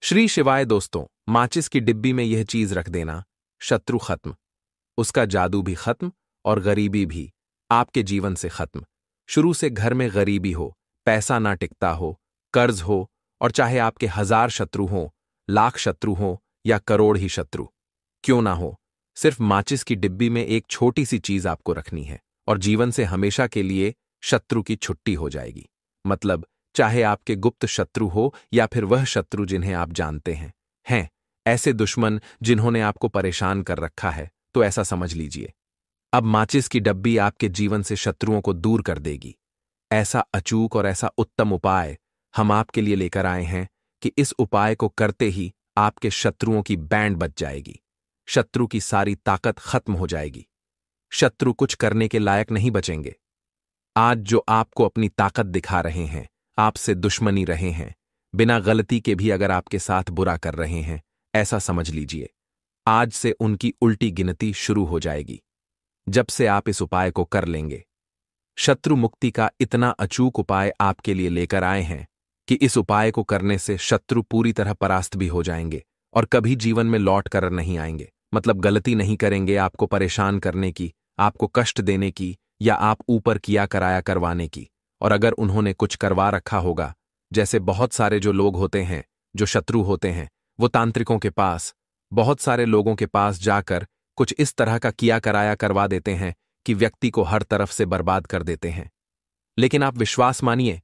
श्री शिवाय दोस्तों, माचिस की डिब्बी में यह चीज रख देना, शत्रु खत्म, उसका जादू भी खत्म और गरीबी भी आपके जीवन से खत्म। शुरू से घर में गरीबी हो, पैसा ना टिकता हो, कर्ज हो और चाहे आपके 1000 शत्रु हों, लाख शत्रु हों या करोड़ ही शत्रु क्यों ना हो, सिर्फ माचिस की डिब्बी में एक छोटी सी चीज आपको रखनी है और जीवन से हमेशा के लिए शत्रु की छुट्टी हो जाएगी। मतलब चाहे आपके गुप्त शत्रु हो या फिर वह शत्रु जिन्हें आप जानते हैं ऐसे दुश्मन जिन्होंने आपको परेशान कर रखा है, तो ऐसा समझ लीजिए अब माचिस की डब्बी आपके जीवन से शत्रुओं को दूर कर देगी। ऐसा अचूक और ऐसा उत्तम उपाय हम आपके लिए लेकर आए हैं कि इस उपाय को करते ही आपके शत्रुओं की बैंड बच जाएगी, शत्रु की सारी ताकत खत्म हो जाएगी, शत्रु कुछ करने के लायक नहीं बचेंगे। आज जो आपको अपनी ताकत दिखा रहे हैं, आपसे दुश्मनी रहे हैं, बिना गलती के भी अगर आपके साथ बुरा कर रहे हैं, ऐसा समझ लीजिए आज से उनकी उल्टी गिनती शुरू हो जाएगी जब से आप इस उपाय को कर लेंगे। शत्रु मुक्ति का इतना अचूक उपाय आपके लिए लेकर आए हैं कि इस उपाय को करने से शत्रु पूरी तरह परास्त भी हो जाएंगे और कभी जीवन में लौट कर नहीं आएंगे। मतलब गलती नहीं करेंगे आपको परेशान करने की, आपको कष्ट देने की या आप ऊपर किया कराया करवाने की। और अगर उन्होंने कुछ करवा रखा होगा, जैसे बहुत सारे जो लोग होते हैं जो शत्रु होते हैं, वो तांत्रिकों के पास, बहुत सारे लोगों के पास जाकर कुछ इस तरह का किया कराया करवा देते हैं कि व्यक्ति को हर तरफ से बर्बाद कर देते हैं। लेकिन आप विश्वास मानिए,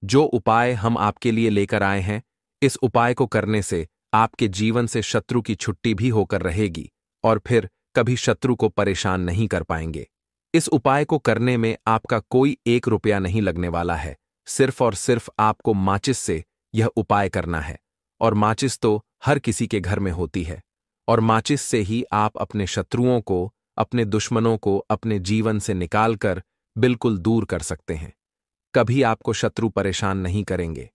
जो उपाय हम आपके लिए लेकर आए हैं, इस उपाय को करने से आपके जीवन से शत्रु की छुट्टी भी होकर रहेगी और फिर कभी शत्रु को परेशान नहीं कर पाएंगे। इस उपाय को करने में आपका कोई 1 रुपया नहीं लगने वाला है, सिर्फ और सिर्फ आपको माचिस से यह उपाय करना है। और माचिस तो हर किसी के घर में होती है और माचिस से ही आप अपने शत्रुओं को, अपने दुश्मनों को अपने जीवन से निकालकर बिल्कुल दूर कर सकते हैं। कभी आपको शत्रु परेशान नहीं करेंगे।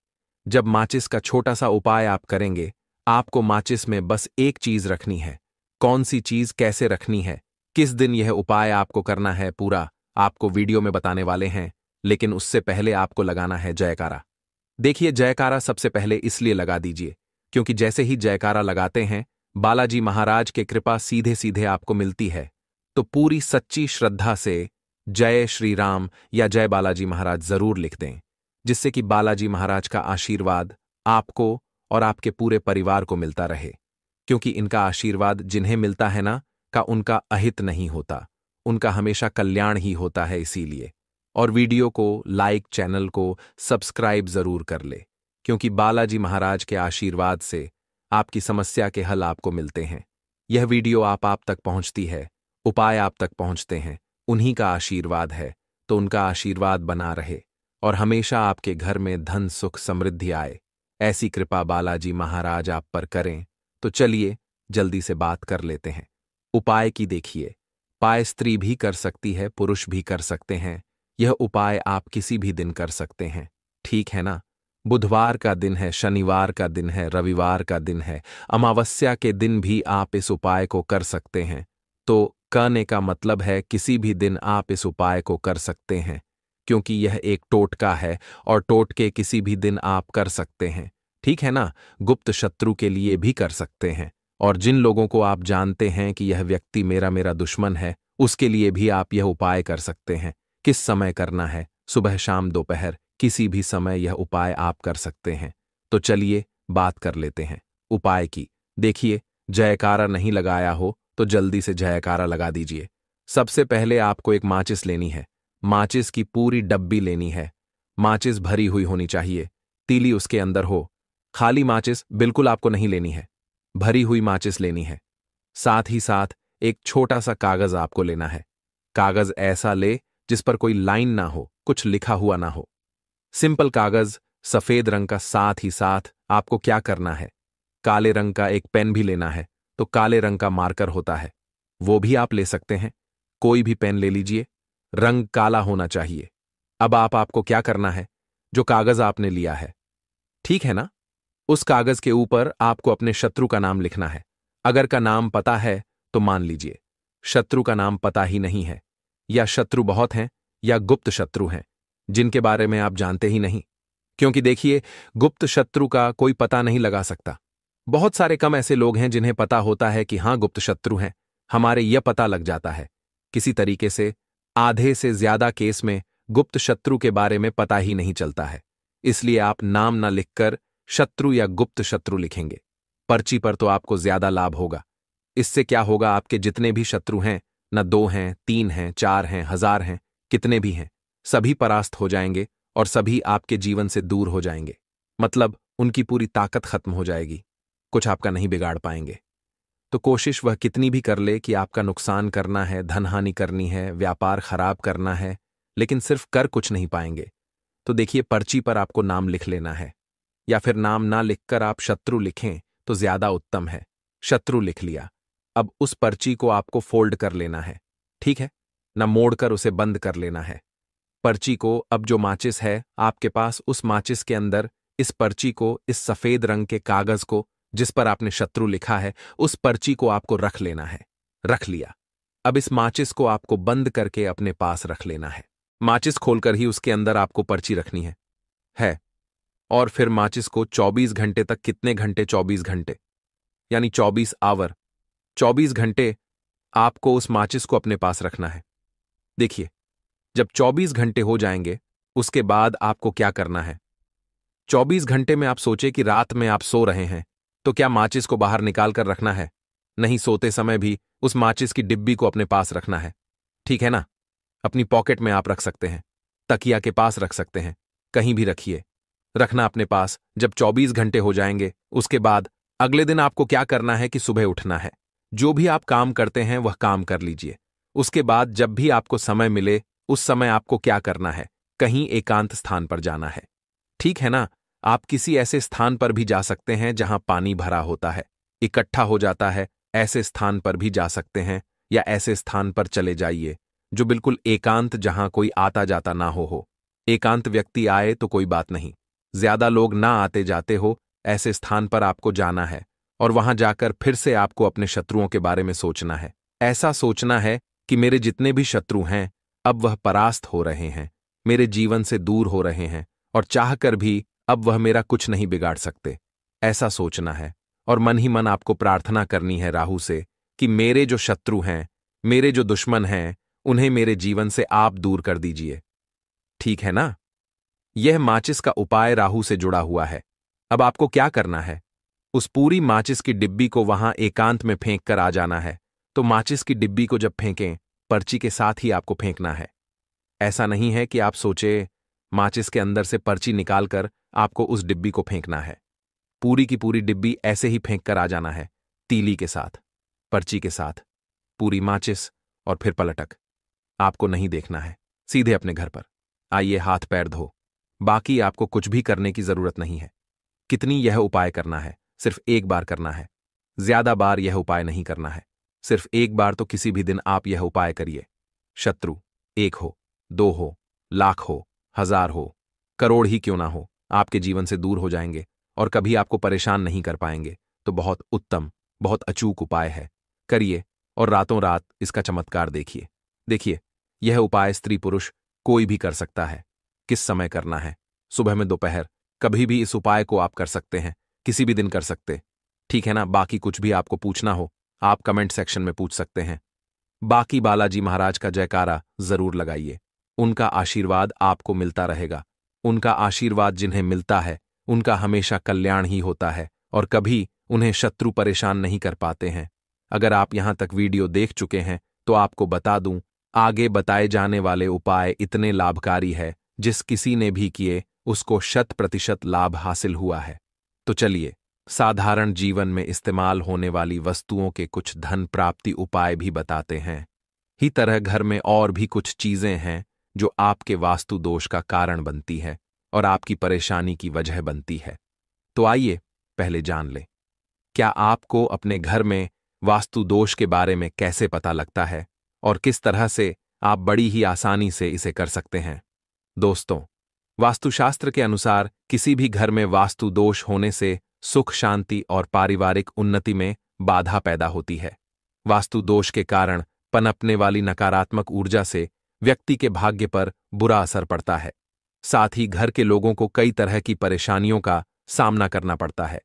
जब माचिस का छोटा सा उपाय आप करेंगे, आपको माचिस में बस एक चीज रखनी है। कौन सी चीज कैसे रखनी है, किस दिन यह उपाय आपको करना है, पूरा आपको वीडियो में बताने वाले हैं। लेकिन उससे पहले आपको लगाना है जयकारा। देखिए, जयकारा सबसे पहले इसलिए लगा दीजिए क्योंकि जैसे ही जयकारा लगाते हैं, बालाजी महाराज के कृपा सीधे सीधे आपको मिलती है। तो पूरी सच्ची श्रद्धा से जय श्री राम या जय बालाजी महाराज जरूर लिख दें, जिससे कि बालाजी महाराज का आशीर्वाद आपको और आपके पूरे परिवार को मिलता रहे। क्योंकि इनका आशीर्वाद जिन्हें मिलता है ना, का उनका अहित नहीं होता, उनका हमेशा कल्याण ही होता है। इसीलिए और वीडियो को लाइक, चैनल को सब्सक्राइब जरूर कर ले, क्योंकि बालाजी महाराज के आशीर्वाद से आपकी समस्या के हल आपको मिलते हैं। यह वीडियो आप तक पहुंचती है, उपाय आप तक पहुंचते हैं, उन्हीं का आशीर्वाद है। तो उनका आशीर्वाद बना रहे और हमेशा आपके घर में धन, सुख, समृद्धि आए, ऐसी कृपा बालाजी महाराज आप पर करें। तो चलिए जल्दी से बात कर लेते हैं उपाय की। देखिए, उपाय स्त्री भी कर सकती है, पुरुष भी कर सकते हैं। यह उपाय आप किसी भी दिन कर सकते हैं, ठीक है ना। बुधवार का दिन है, शनिवार का दिन है, रविवार का दिन है, अमावस्या के दिन भी आप इस उपाय को कर सकते हैं। तो कहने का मतलब है किसी भी दिन आप इस उपाय को कर सकते हैं, क्योंकि यह एक टोटका है और टोटके किसी भी दिन आप कर सकते हैं, ठीक है ना। गुप्त शत्रु के लिए भी कर सकते हैं और जिन लोगों को आप जानते हैं कि यह व्यक्ति मेरा मेरा दुश्मन है, उसके लिए भी आप यह उपाय कर सकते हैं। किस समय करना है? सुबह, शाम, दोपहर, किसी भी समय यह उपाय आप कर सकते हैं। तो चलिए बात कर लेते हैं उपाय की। देखिए, जयकारा नहीं लगाया हो तो जल्दी से जयकारा लगा दीजिए। सबसे पहले आपको एक माचिस लेनी है, माचिस की पूरी डब्बी लेनी है। माचिस भरी हुई होनी चाहिए, तीली उसके अंदर हो। खाली माचिस बिल्कुल आपको नहीं लेनी है, भरी हुई माचिस लेनी है। साथ ही साथ एक छोटा सा कागज आपको लेना है। कागज ऐसा ले जिस पर कोई लाइन ना हो, कुछ लिखा हुआ ना हो, सिंपल कागज, सफेद रंग का। साथ ही साथ आपको क्या करना है, काले रंग का एक पेन भी लेना है। तो काले रंग का मार्कर होता है, वो भी आप ले सकते हैं, कोई भी पेन ले लीजिए, रंग काला होना चाहिए। अब आपको क्या करना है, जो कागज आपने लिया है, ठीक है ना, उस कागज के ऊपर आपको अपने शत्रु का नाम लिखना है। अगर का नाम पता है तो मान लीजिए, शत्रु का नाम पता ही नहीं है, या शत्रु बहुत हैं या गुप्त शत्रु हैं जिनके बारे में आप जानते ही नहीं। क्योंकि देखिए, गुप्त शत्रु का कोई पता नहीं लगा सकता, बहुत सारे कम ऐसे लोग हैं जिन्हें पता होता है कि हाँ गुप्त शत्रु हैं, हमारे यह पता लग जाता है। किसी तरीके से आधे से ज्यादा केस में गुप्त शत्रु के बारे में पता ही नहीं चलता है। इसलिए आप नाम ना लिखकर शत्रु या गुप्त शत्रु लिखेंगे। पर्ची पर तो आपको ज्यादा लाभ होगा। इससे क्या होगा, आपके जितने भी शत्रु हैं, न 2 हैं, 3 हैं, 4 हैं, 1000 हैं, कितने भी हैं, सभी परास्त हो जाएंगे और सभी आपके जीवन से दूर हो जाएंगे। मतलब उनकी पूरी ताकत खत्म हो जाएगी, कुछ आपका नहीं बिगाड़ पाएंगे। तो कोशिश वह कितनी भी कर ले कि आपका नुकसान करना है, धनहानि करनी है, व्यापार खराब करना है, लेकिन सिर्फ कर कुछ नहीं पाएंगे। तो देखिए, पर्ची पर आपको नाम लिख लेना है, या फिर नाम ना लिखकर आप शत्रु लिखें तो ज्यादा उत्तम है। शत्रु लिख लिया, अब उस पर्ची को आपको फोल्ड कर लेना है, ठीक है ना, मोड़कर उसे बंद कर लेना है। पर्ची को अब जो माचिस है आपके पास, उस माचिस के अंदर इस पर्ची को, इस सफेद रंग के कागज को जिस पर आपने शत्रु लिखा है, उस पर्ची को आपको रख लेना है। रख लिया, अब इस माचिस को आपको बंद करके अपने पास रख लेना है। माचिस खोलकर ही उसके अंदर आपको पर्ची रखनी है। और फिर माचिस को 24 घंटे तक, कितने घंटे, 24 घंटे यानी 24 आवर, 24 घंटे आपको उस माचिस को अपने पास रखना है। देखिए, जब 24 घंटे हो जाएंगे उसके बाद आपको क्या करना है। 24 घंटे में आप सोचे कि रात में आप सो रहे हैं, तो क्या माचिस को बाहर निकाल कर रखना है? नहीं, सोते समय भी उस माचिस की डिब्बी को अपने पास रखना है, ठीक है ना। अपनी पॉकेट में आप रख सकते हैं, तकिया के पास रख सकते हैं, कहीं भी रखिए, रखना अपने पास। जब 24 घंटे हो जाएंगे उसके बाद अगले दिन आपको क्या करना है कि सुबह उठना है, जो भी आप काम करते हैं वह काम कर लीजिए। उसके बाद जब भी आपको समय मिले उस समय आपको क्या करना है, कहीं एकांत स्थान पर जाना है, ठीक है ना। आप किसी ऐसे स्थान पर भी जा सकते हैं जहां पानी भरा होता है, इकट्ठा हो जाता है, ऐसे स्थान पर भी जा सकते हैं, या ऐसे स्थान पर चले जाइए जो बिल्कुल एकांत, जहां कोई आता जाता ना हो। एकांत व्यक्ति आए तो कोई बात नहीं, ज्यादा लोग ना आते जाते हो, ऐसे स्थान पर आपको जाना है और वहां जाकर फिर से आपको अपने शत्रुओं के बारे में सोचना है। ऐसा सोचना है कि मेरे जितने भी शत्रु हैं अब वह परास्त हो रहे हैं, मेरे जीवन से दूर हो रहे हैं, और चाहकर भी अब वह मेरा कुछ नहीं बिगाड़ सकते। ऐसा सोचना है और मन ही मन आपको प्रार्थना करनी है राहु से कि मेरे जो शत्रु हैं, मेरे जो दुश्मन हैं, उन्हें मेरे जीवन से आप दूर कर दीजिए, ठीक है ना। यह माचिस का उपाय राहु से जुड़ा हुआ है। अब आपको क्या करना है, उस पूरी माचिस की डिब्बी को वहां एकांत में फेंक कर आ जाना है। तो माचिस की डिब्बी को जब फेंकें, पर्ची के साथ ही आपको फेंकना है। ऐसा नहीं है कि आप सोचे माचिस के अंदर से पर्ची निकालकर आपको उस डिब्बी को फेंकना है। पूरी की पूरी डिब्बी ऐसे ही फेंक कर आ जाना है, तीली के साथ, पर्ची के साथ, पूरी माचिस, और फिर पलटक। आपको नहीं देखना है, सीधे अपने घर पर आइए, हाथ पैर धो। बाकी आपको कुछ भी करने की जरूरत नहीं है। कितनी यह उपाय करना है, सिर्फ एक बार करना है, ज्यादा बार यह उपाय नहीं करना है। सिर्फ एक बार तो किसी भी दिन आप यह उपाय करिए। शत्रु 1 हो, 2 हो, लाख हो, 1000 हो, करोड़ ही क्यों ना हो, आपके जीवन से दूर हो जाएंगे और कभी आपको परेशान नहीं कर पाएंगे। तो बहुत उत्तम, बहुत अचूक उपाय है, करिए और रातों रात इसका चमत्कार देखिए। देखिए, यह उपाय स्त्री पुरुष कोई भी कर सकता है। किस समय करना है, सुबह में, दोपहर, कभी भी इस उपाय को आप कर सकते हैं, किसी भी दिन कर सकते, ठीक है ना। बाकी कुछ भी आपको पूछना हो आप कमेंट सेक्शन में पूछ सकते हैं। बाकी बालाजी महाराज का जयकारा जरूर लगाइए, उनका आशीर्वाद आपको मिलता रहेगा। उनका आशीर्वाद जिन्हें मिलता है उनका हमेशा कल्याण ही होता है और कभी उन्हें शत्रु परेशान नहीं कर पाते हैं। अगर आप यहां तक वीडियो देख चुके हैं तो आपको बता दूं, आगे बताए जाने वाले उपाय इतने लाभकारी है, जिस किसी ने भी किए उसको 100% लाभ हासिल हुआ है। तो चलिए, साधारण जीवन में इस्तेमाल होने वाली वस्तुओं के कुछ धन प्राप्ति उपाय भी बताते हैं। ही तरह घर में और भी कुछ चीजें हैं जो आपके वास्तु दोष का कारण बनती है और आपकी परेशानी की वजह बनती है। तो आइए पहले जान लें, क्या आपको अपने घर में वास्तु दोष के बारे में कैसे पता लगता है और किस तरह से आप बड़ी ही आसानी से इसे कर सकते हैं। दोस्तों, वास्तुशास्त्र के अनुसार किसी भी घर में वास्तु दोष होने से सुख, शांति और पारिवारिक उन्नति में बाधा पैदा होती है। वास्तु दोष के कारण पनपने वाली नकारात्मक ऊर्जा से व्यक्ति के भाग्य पर बुरा असर पड़ता है। साथ ही घर के लोगों को कई तरह की परेशानियों का सामना करना पड़ता है।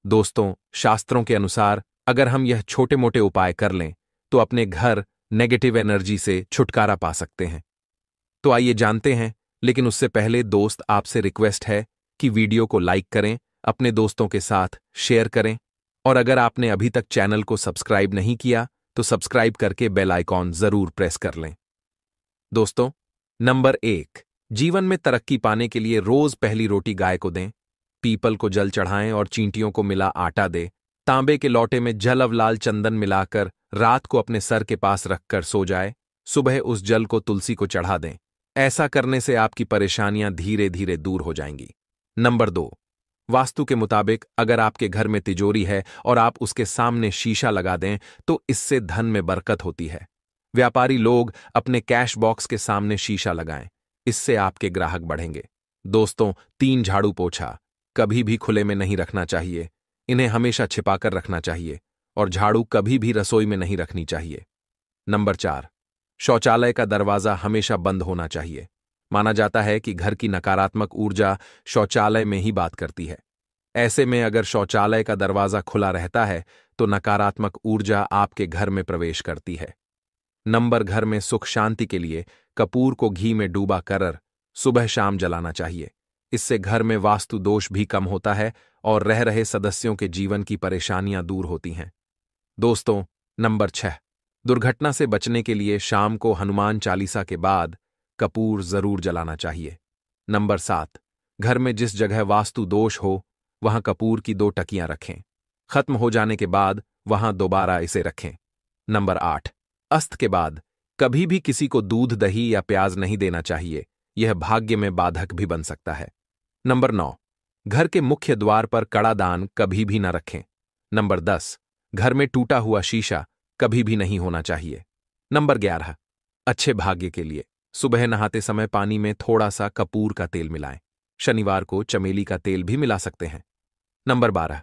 दोस्तों, शास्त्रों के अनुसार अगर हम यह छोटे मोटे उपाय कर लें तो अपने घर नेगेटिव एनर्जी से छुटकारा पा सकते हैं। तो आइए जानते हैं, लेकिन उससे पहले दोस्त आपसे रिक्वेस्ट है कि वीडियो को लाइक करें, अपने दोस्तों के साथ शेयर करें, और अगर आपने अभी तक चैनल को सब्सक्राइब नहीं किया तो सब्सक्राइब करके बेल आइकॉन जरूर प्रेस कर लें। दोस्तों, नंबर 1, जीवन में तरक्की पाने के लिए रोज पहली रोटी गाय को दें, पीपल को जल चढ़ाएं और चींटियों को मिला आटा दें, तांबे के लोटे में जल अवलाल चंदन मिलाकर रात को अपने सर के पास रखकर सो जाए, सुबह उस जल को तुलसी को चढ़ा दें। ऐसा करने से आपकी परेशानियां धीरे धीरे दूर हो जाएंगी। नंबर 2, वास्तु के मुताबिक अगर आपके घर में तिजोरी है और आप उसके सामने शीशा लगा दें तो इससे धन में बरकत होती है। व्यापारी लोग अपने कैश बॉक्स के सामने शीशा लगाएं, इससे आपके ग्राहक बढ़ेंगे। दोस्तों, 3 झाड़ू पोछा कभी भी खुले में नहीं रखना चाहिए, इन्हें हमेशा छिपाकर रखना चाहिए, और झाड़ू कभी भी रसोई में नहीं रखनी चाहिए। नंबर 4, शौचालय का दरवाजा हमेशा बंद होना चाहिए। माना जाता है कि घर की नकारात्मक ऊर्जा शौचालय में ही बात करती है। ऐसे में अगर शौचालय का दरवाजा खुला रहता है तो नकारात्मक ऊर्जा आपके घर में प्रवेश करती है। नंबर, घर में सुख शांति के लिए कपूर को घी में डूबा कर सुबह शाम जलाना चाहिए। इससे घर में वास्तु दोष भी कम होता है और रह रहे सदस्यों के जीवन की परेशानियां दूर होती हैं। दोस्तों, नंबर 6, दुर्घटना से बचने के लिए शाम को हनुमान चालीसा के बाद कपूर जरूर जलाना चाहिए। नंबर 7, घर में जिस जगह वास्तु दोष हो वहां कपूर की 2 टकियां रखें, खत्म हो जाने के बाद वहां दोबारा इसे रखें। नंबर 8, अस्त के बाद कभी भी किसी को दूध, दही या प्याज नहीं देना चाहिए, यह भाग्य में बाधक भी बन सकता है। नंबर 9, घर के मुख्य द्वार पर कड़ादान कभी भी न रखें। नंबर 10, घर में टूटा हुआ शीशा कभी भी नहीं होना चाहिए। नंबर 11, अच्छे भाग्य के लिए सुबह नहाते समय पानी में थोड़ा सा कपूर का तेल मिलाएं। शनिवार को चमेली का तेल भी मिला सकते हैं। नंबर 12,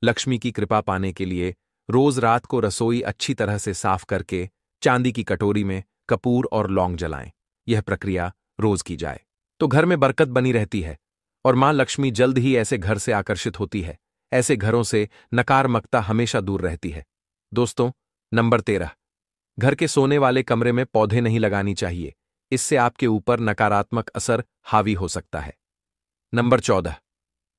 लक्ष्मी की कृपा पाने के लिए रोज रात को रसोई अच्छी तरह से साफ करके चांदी की कटोरी में कपूर और लौंग जलाएं। यह प्रक्रिया रोज की जाए तो घर में बरकत बनी रहती है और मां लक्ष्मी जल्द ही ऐसे घर से आकर्षित होती है। ऐसे घरों से नकारात्मकता हमेशा दूर रहती है। दोस्तों, नंबर 13, घर के सोने वाले कमरे में पौधे नहीं लगानी चाहिए, इससे आपके ऊपर नकारात्मक असर हावी हो सकता है। नंबर 14,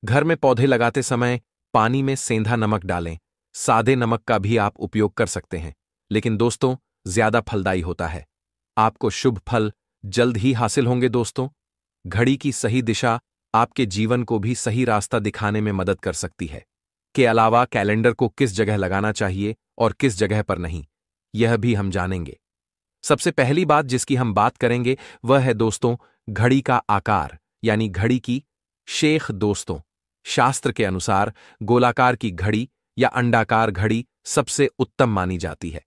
घर में पौधे लगाते समय पानी में सेंधा नमक डालें। सादे नमक का भी आप उपयोग कर सकते हैं, लेकिन दोस्तों ज्यादा फलदायी होता है। आपको शुभ फल जल्द ही हासिल होंगे। दोस्तों, घड़ी की सही दिशा आपके जीवन को भी सही रास्ता दिखाने में मदद कर सकती है। के अलावा कैलेंडर को किस जगह लगाना चाहिए और किस जगह पर नहीं, यह भी हम जानेंगे। सबसे पहली बात जिसकी हम बात करेंगे वह है दोस्तों घड़ी का आकार, यानी घड़ी की शेख। दोस्तों, शास्त्र के अनुसार गोलाकार की घड़ी या अंडाकार घड़ी सबसे उत्तम मानी जाती है,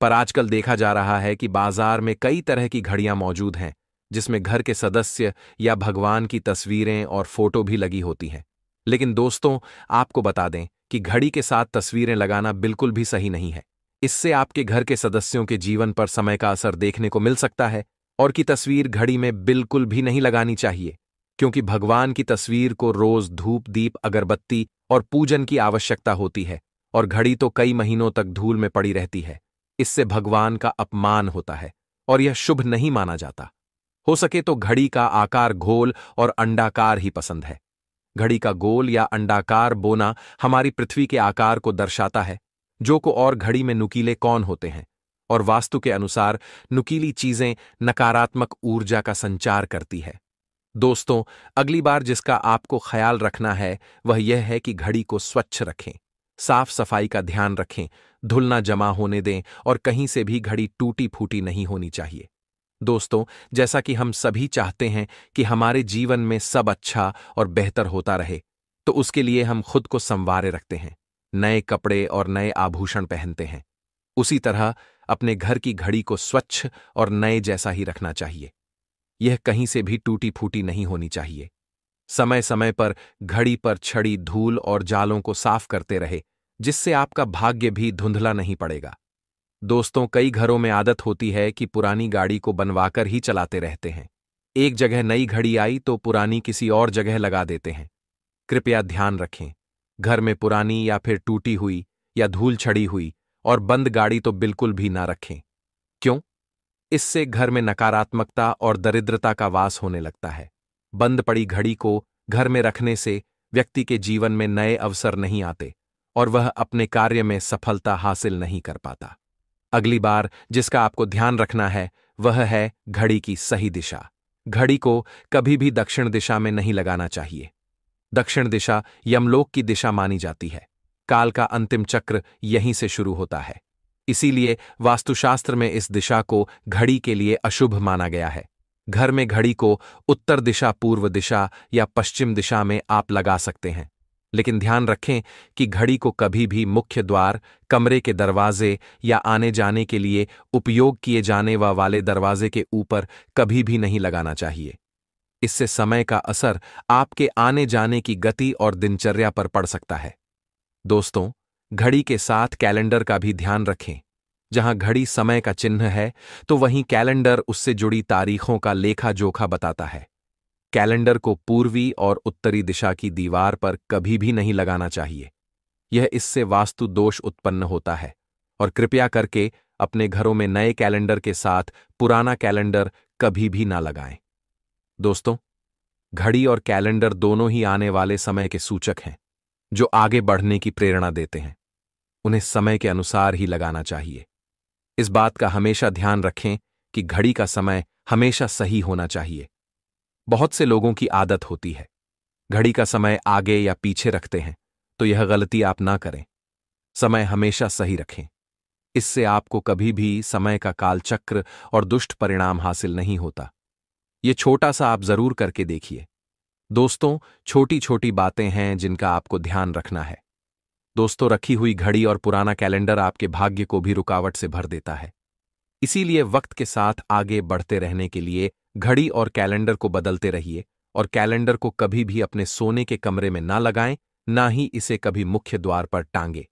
पर आजकल देखा जा रहा है कि बाजार में कई तरह की घड़ियां मौजूद हैं जिसमें घर के सदस्य या भगवान की तस्वीरें और फोटो भी लगी होती हैं। लेकिन दोस्तों, आपको बता दें कि घड़ी के साथ तस्वीरें लगाना बिल्कुल भी सही नहीं है। इससे आपके घर के सदस्यों के जीवन पर समय का असर देखने को मिल सकता है। और की तस्वीर घड़ी में बिल्कुल भी नहीं लगानी चाहिए, क्योंकि भगवान की तस्वीर को रोज धूप, दीप, अगरबत्ती और पूजन की आवश्यकता होती है, और घड़ी तो कई महीनों तक धूल में पड़ी रहती है। इससे भगवान का अपमान होता है और यह शुभ नहीं माना जाता। हो सके तो घड़ी का आकार गोल और अंडाकार ही पसंद है। घड़ी का गोल या अंडाकार बोना हमारी पृथ्वी के आकार को दर्शाता है, जो को और घड़ी में नुकीले कौन होते हैं, और वास्तु के अनुसार नुकीली चीजें नकारात्मक ऊर्जा का संचार करती है। दोस्तों, अगली बार जिसका आपको ख्याल रखना है वह यह है कि घड़ी को स्वच्छ रखें, साफ सफाई का ध्यान रखें, धूल ना जमा होने दें और कहीं से भी घड़ी टूटी फूटी नहीं होनी चाहिए। दोस्तों, जैसा कि हम सभी चाहते हैं कि हमारे जीवन में सब अच्छा और बेहतर होता रहे, तो उसके लिए हम खुद को संवारे रखते हैं, नए कपड़े और नए आभूषण पहनते हैं। उसी तरह अपने घर की घड़ी को स्वच्छ और नए जैसा ही रखना चाहिए। यह कहीं से भी टूटी फूटी नहीं होनी चाहिए। समय समय पर घड़ी पर छड़ी धूल और जालों को साफ करते रहे, जिससे आपका भाग्य भी धुंधला नहीं पड़ेगा। दोस्तों, कई घरों में आदत होती है कि पुरानी गाड़ी को बनवाकर ही चलाते रहते हैं। एक जगह नई घड़ी आई तो पुरानी किसी और जगह लगा देते हैं। कृपया ध्यान रखें, घर में पुरानी या फिर टूटी हुई या धूल छड़ी हुई और बंद गाड़ी तो बिल्कुल भी ना रखें। क्यों? इससे घर में नकारात्मकता और दरिद्रता का वास होने लगता है। बंद पड़ी घड़ी को घर में रखने से व्यक्ति के जीवन में नए अवसर नहीं आते और वह अपने कार्य में सफलता हासिल नहीं कर पाता। अगली बार जिसका आपको ध्यान रखना है वह है घड़ी की सही दिशा। घड़ी को कभी भी दक्षिण दिशा में नहीं लगाना चाहिए। दक्षिण दिशा यमलोक की दिशा मानी जाती है। काल का अंतिम चक्र यहीं से शुरू होता है। इसीलिए वास्तुशास्त्र में इस दिशा को घड़ी के लिए अशुभ माना गया है। घर में घड़ी को उत्तर दिशा, पूर्व दिशा या पश्चिम दिशा में आप लगा सकते हैं, लेकिन ध्यान रखें कि घड़ी को कभी भी मुख्य द्वार, कमरे के दरवाजे या आने जाने के लिए उपयोग किए जाने वाले दरवाजे के ऊपर कभी भी नहीं लगाना चाहिए। इससे समय का असर आपके आने जाने की गति और दिनचर्या पर पड़ सकता है। दोस्तों, घड़ी के साथ कैलेंडर का भी ध्यान रखें। जहां घड़ी समय का चिन्ह है तो वहीं कैलेंडर उससे जुड़ी तारीखों का लेखा जोखा बताता है। कैलेंडर को पूर्वी और उत्तरी दिशा की दीवार पर कभी भी नहीं लगाना चाहिए। यह इससे वास्तु दोष उत्पन्न होता है। और कृपया करके अपने घरों में नए कैलेंडर के साथ पुराना कैलेंडर कभी भी ना लगाएं। दोस्तों, घड़ी और कैलेंडर दोनों ही आने वाले समय के सूचक हैं, जो आगे बढ़ने की प्रेरणा देते हैं। उन्हें समय के अनुसार ही लगाना चाहिए। इस बात का हमेशा ध्यान रखें कि घड़ी का समय हमेशा सही होना चाहिए। बहुत से लोगों की आदत होती है घड़ी का समय आगे या पीछे रखते हैं, तो यह गलती आप ना करें। समय हमेशा सही रखें। इससे आपको कभी भी समय का कालचक्र और दुष्ट परिणाम हासिल नहीं होता। यह छोटा सा आप जरूर करके देखिए। दोस्तों, छोटी छोटी बातें हैं जिनका आपको ध्यान रखना है। दोस्तों, रखी हुई घड़ी और पुराना कैलेंडर आपके भाग्य को भी रुकावट से भर देता है। इसीलिए वक्त के साथ आगे बढ़ते रहने के लिए घड़ी और कैलेंडर को बदलते रहिए और कैलेंडर को कभी भी अपने सोने के कमरे में ना लगाएं, ना ही इसे कभी मुख्य द्वार पर टांगे।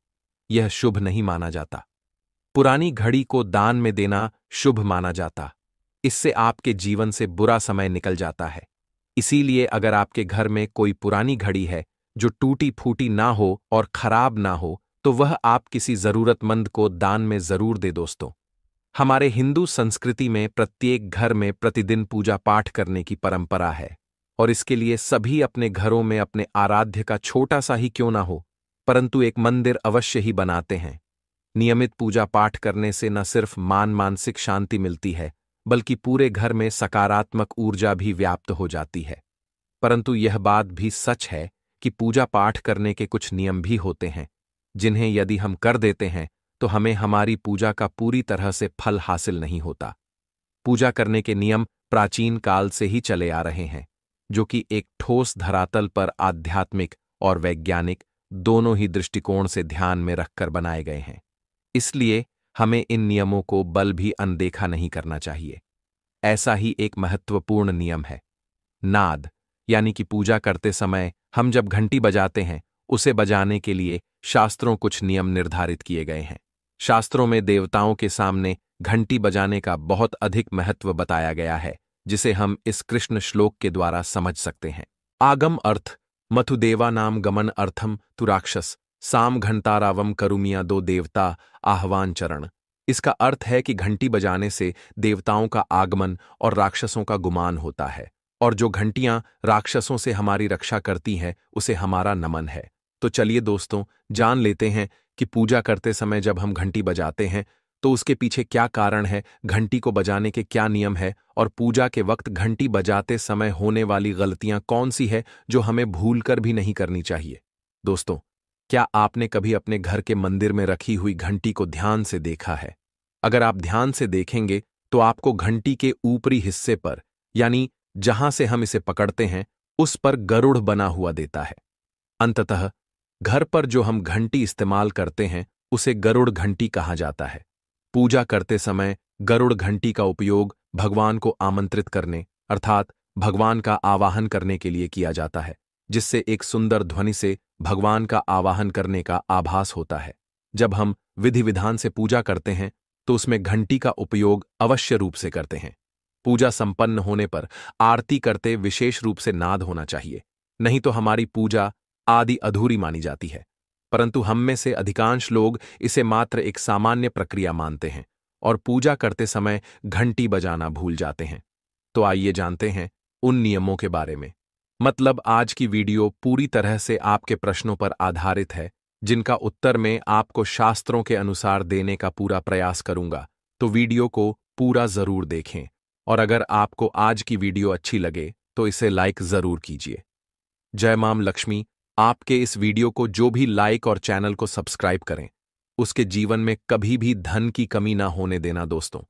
यह शुभ नहीं माना जाता। पुरानी घड़ी को दान में देना शुभ माना जाता। इससे आपके जीवन से बुरा समय निकल जाता है। इसीलिए अगर आपके घर में कोई पुरानी घड़ी है जो टूटी फूटी ना हो और खराब ना हो, तो वह आप किसी जरूरतमंद को दान में जरूर दे। दोस्तों, हमारे हिंदू संस्कृति में प्रत्येक घर में प्रतिदिन पूजा पाठ करने की परंपरा है और इसके लिए सभी अपने घरों में अपने आराध्य का छोटा सा ही क्यों ना हो, परंतु एक मंदिर अवश्य ही बनाते हैं। नियमित पूजा पाठ करने से न सिर्फ मानसिक शांति मिलती है, बल्कि पूरे घर में सकारात्मक ऊर्जा भी व्याप्त हो जाती है। परंतु यह बात भी सच है कि पूजा पाठ करने के कुछ नियम भी होते हैं, जिन्हें यदि हम कर देते हैं तो हमें हमारी पूजा का पूरी तरह से फल हासिल नहीं होता। पूजा करने के नियम प्राचीन काल से ही चले आ रहे हैं, जो कि एक ठोस धरातल पर आध्यात्मिक और वैज्ञानिक दोनों ही दृष्टिकोण से ध्यान में रखकर बनाए गए हैं। इसलिए हमें इन नियमों को बल भी अनदेखा नहीं करना चाहिए। ऐसा ही एक महत्वपूर्ण नियम है नाद, यानी कि पूजा करते समय हम जब घंटी बजाते हैं, उसे बजाने के लिए शास्त्रों कुछ नियम निर्धारित किए गए हैं। शास्त्रों में देवताओं के सामने घंटी बजाने का बहुत अधिक महत्व बताया गया है, जिसे हम इस कृष्ण श्लोक के द्वारा समझ सकते हैं। आगम अर्थ मथुदेवा नाम गमन अर्थम तु राक्षस साम घंटारावम करुमिया दो देवता आह्वान चरण। इसका अर्थ है कि घंटी बजाने से देवताओं का आगमन और राक्षसों का गुमान होता है, और जो घंटियां राक्षसों से हमारी रक्षा करती हैं उसे हमारा नमन है। तो चलिए दोस्तों, जान लेते हैं कि पूजा करते समय जब हम घंटी बजाते हैं तो उसके पीछे क्या कारण है, घंटी को बजाने के क्या नियम है, और पूजा के वक्त घंटी बजाते समय होने वाली गलतियां कौन सी है जो हमें भूलकर भी नहीं करनी चाहिए। दोस्तों, क्या आपने कभी अपने घर के मंदिर में रखी हुई घंटी को ध्यान से देखा है? अगर आप ध्यान से देखेंगे तो आपको घंटी के ऊपरी हिस्से पर, यानी जहां से हम इसे पकड़ते हैं, उस पर गरुड़ बना हुआ देता है। अंततः घर पर जो हम घंटी इस्तेमाल करते हैं उसे गरुड़ घंटी कहा जाता है। पूजा करते समय गरुड़ घंटी का उपयोग भगवान को आमंत्रित करने, अर्थात भगवान का आवाहन करने के लिए किया जाता है, जिससे एक सुंदर ध्वनि से भगवान का आवाहन करने का आभास होता है। जब हम विधि विधान से पूजा करते हैं तो उसमें घंटी का उपयोग अवश्य रूप से करते हैं। पूजा संपन्न होने पर आरती करते विशेष रूप से नाद होना चाहिए, नहीं तो हमारी पूजा आदि अधूरी मानी जाती है, परंतु हम में से अधिकांश लोग इसे मात्र एक सामान्य प्रक्रिया मानते हैं और पूजा करते समय घंटी बजाना भूल जाते हैं। तो आइए जानते हैं उन नियमों के बारे में। मतलब आज की वीडियो पूरी तरह से आपके प्रश्नों पर आधारित है, जिनका उत्तर मैं आपको शास्त्रों के अनुसार देने का पूरा प्रयास करूंगा। तो वीडियो को पूरा जरूर देखें और अगर आपको आज की वीडियो अच्छी लगे तो इसे लाइक जरूर कीजिए। जय मां लक्ष्मी आपके इस वीडियो को जो भी लाइक और चैनल को सब्सक्राइब करें, उसके जीवन में कभी भी धन की कमी ना होने देना। दोस्तों,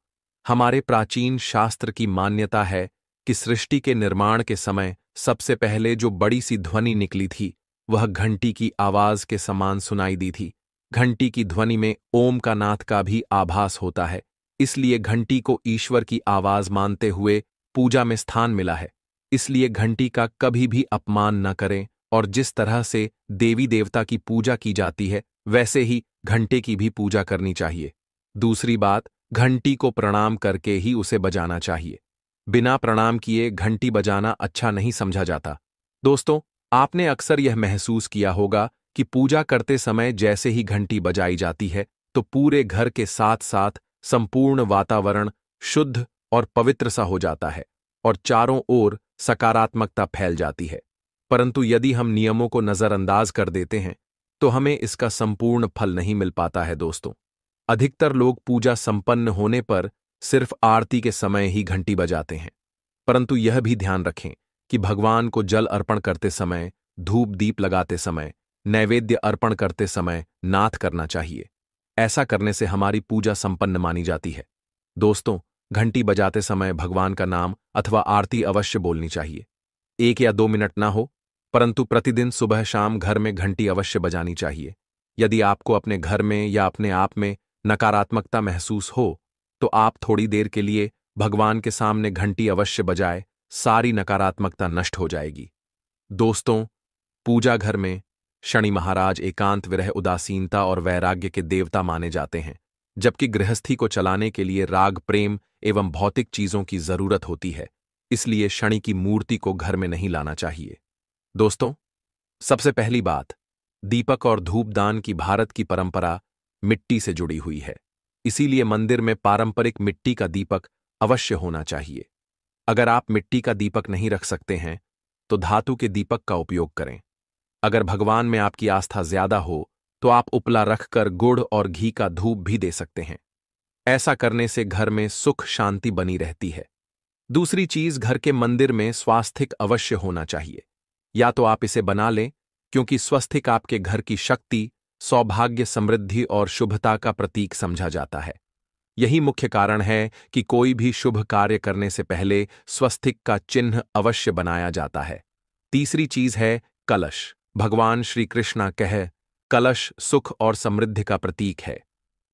हमारे प्राचीन शास्त्र की मान्यता है कि सृष्टि के निर्माण के समय सबसे पहले जो बड़ी सी ध्वनि निकली थी वह घंटी की आवाज के समान सुनाई दी थी। घंटी की ध्वनि में ओम का नाथ का भी आभास होता है, इसलिए घंटी को ईश्वर की आवाज मानते हुए पूजा में स्थान मिला है। इसलिए घंटी का कभी भी अपमान न करें और जिस तरह से देवी देवता की पूजा की जाती है वैसे ही घंटे की भी पूजा करनी चाहिए। दूसरी बात, घंटी को प्रणाम करके ही उसे बजाना चाहिए। बिना प्रणाम किए घंटी बजाना अच्छा नहीं समझा जाता। दोस्तों, आपने अक्सर यह महसूस किया होगा कि पूजा करते समय जैसे ही घंटी बजाई जाती है तो पूरे घर के साथ साथ संपूर्ण वातावरण शुद्ध और पवित्र सा हो जाता है और चारों ओर सकारात्मकता फैल जाती है। परंतु यदि हम नियमों को नजरअंदाज कर देते हैं तो हमें इसका संपूर्ण फल नहीं मिल पाता है। दोस्तों, अधिकतर लोग पूजा संपन्न होने पर सिर्फ आरती के समय ही घंटी बजाते हैं, परंतु यह भी ध्यान रखें कि भगवान को जल अर्पण करते समय, धूप दीप लगाते समय, नैवेद्य अर्पण करते समय नाथ करना चाहिए। ऐसा करने से हमारी पूजा संपन्न मानी जाती है। दोस्तों, घंटी बजाते समय भगवान का नाम अथवा आरती अवश्य बोलनी चाहिए। 1 या 2 मिनट ना हो, परंतु प्रतिदिन सुबह शाम घर में घंटी अवश्य बजानी चाहिए। यदि आपको अपने घर में या अपने आप में नकारात्मकता महसूस हो तो आप थोड़ी देर के लिए भगवान के सामने घंटी अवश्य बजाए, सारी नकारात्मकता नष्ट हो जाएगी। दोस्तों, पूजा घर में शनि महाराज एकांत विरह उदासीनता और वैराग्य के देवता माने जाते हैं, जबकि गृहस्थी को चलाने के लिए राग प्रेम एवं भौतिक चीजों की जरूरत होती है। इसलिए शनि की मूर्ति को घर में नहीं लाना चाहिए। दोस्तों, सबसे पहली बात, दीपक और धूपदान की भारत की परंपरा मिट्टी से जुड़ी हुई है। इसीलिए मंदिर में पारंपरिक मिट्टी का दीपक अवश्य होना चाहिए। अगर आप मिट्टी का दीपक नहीं रख सकते हैं तो धातु के दीपक का उपयोग करें। अगर भगवान में आपकी आस्था ज्यादा हो तो आप उपला रखकर गुड़ और घी का धूप भी दे सकते हैं। ऐसा करने से घर में सुख शांति बनी रहती है। दूसरी चीज, घर के मंदिर में स्वास्तिक अवश्य होना चाहिए। या तो आप इसे बना लें, क्योंकि स्वस्तिक आपके घर की शक्ति, सौभाग्य, समृद्धि और शुभता का प्रतीक समझा जाता है। यही मुख्य कारण है कि कोई भी शुभ कार्य करने से पहले स्वस्तिक का चिन्ह अवश्य बनाया जाता है। तीसरी चीज है कलश। भगवान श्री कृष्ण कह, कलश सुख और समृद्धि का प्रतीक है।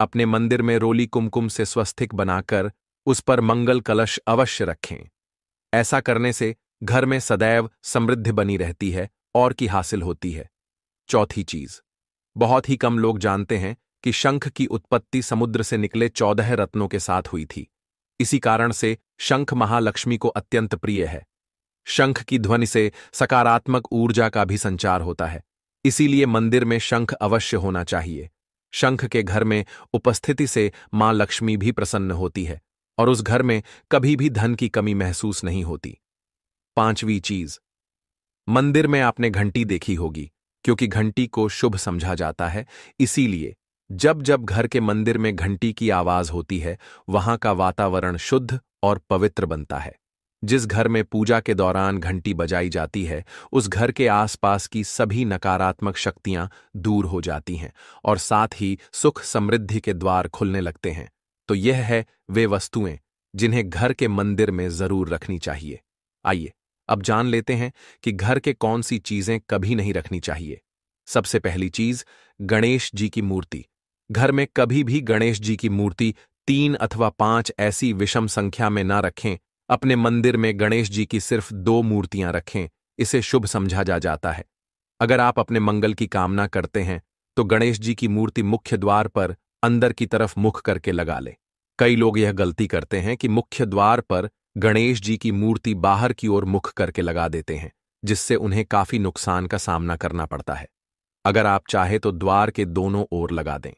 अपने मंदिर में रोली कुमकुम से स्वस्तिक बनाकर उस पर मंगल कलश अवश्य रखें। ऐसा करने से घर में सदैव समृद्धि बनी रहती है और की हासिल होती है। चौथी चीज, बहुत ही कम लोग जानते हैं कि शंख की उत्पत्ति समुद्र से निकले 14 रत्नों के साथ हुई थी। इसी कारण से शंख महालक्ष्मी को अत्यंत प्रिय है। शंख की ध्वनि से सकारात्मक ऊर्जा का भी संचार होता है, इसीलिए मंदिर में शंख अवश्य होना चाहिए। शंख के घर में उपस्थिति से मां लक्ष्मी भी प्रसन्न होती है और उस घर में कभी भी धन की कमी महसूस नहीं होती। पांचवी चीज, मंदिर में आपने घंटी देखी होगी, क्योंकि घंटी को शुभ समझा जाता है। इसीलिए जब जब घर के मंदिर में घंटी की आवाज होती है वहां का वातावरण शुद्ध और पवित्र बनता है। जिस घर में पूजा के दौरान घंटी बजाई जाती है उस घर के आसपास की सभी नकारात्मक शक्तियां दूर हो जाती हैं और साथ ही सुख समृद्धि के द्वार खुलने लगते हैं। तो यह है वे वस्तुएं जिन्हें घर के मंदिर में जरूर रखनी चाहिए। आइए अब जान लेते हैं कि घर के कौन सी चीजें कभी नहीं रखनी चाहिए। सबसे पहली चीज, गणेश जी की मूर्ति। घर में कभी भी गणेश जी की मूर्ति 3 अथवा 5 ऐसी विषम संख्या में ना रखें। अपने मंदिर में गणेश जी की सिर्फ 2 मूर्तियां रखें, इसे शुभ समझा जाता है। अगर आप अपने मंगल की कामना करते हैं तो गणेश जी की मूर्ति मुख्य द्वार पर अंदर की तरफ मुख करके लगा लें। कई लोग यह गलती करते हैं कि मुख्य द्वार पर गणेश जी की मूर्ति बाहर की ओर मुख करके लगा देते हैं, जिससे उन्हें काफी नुकसान का सामना करना पड़ता है। अगर आप चाहे तो द्वार के दोनों ओर लगा दें।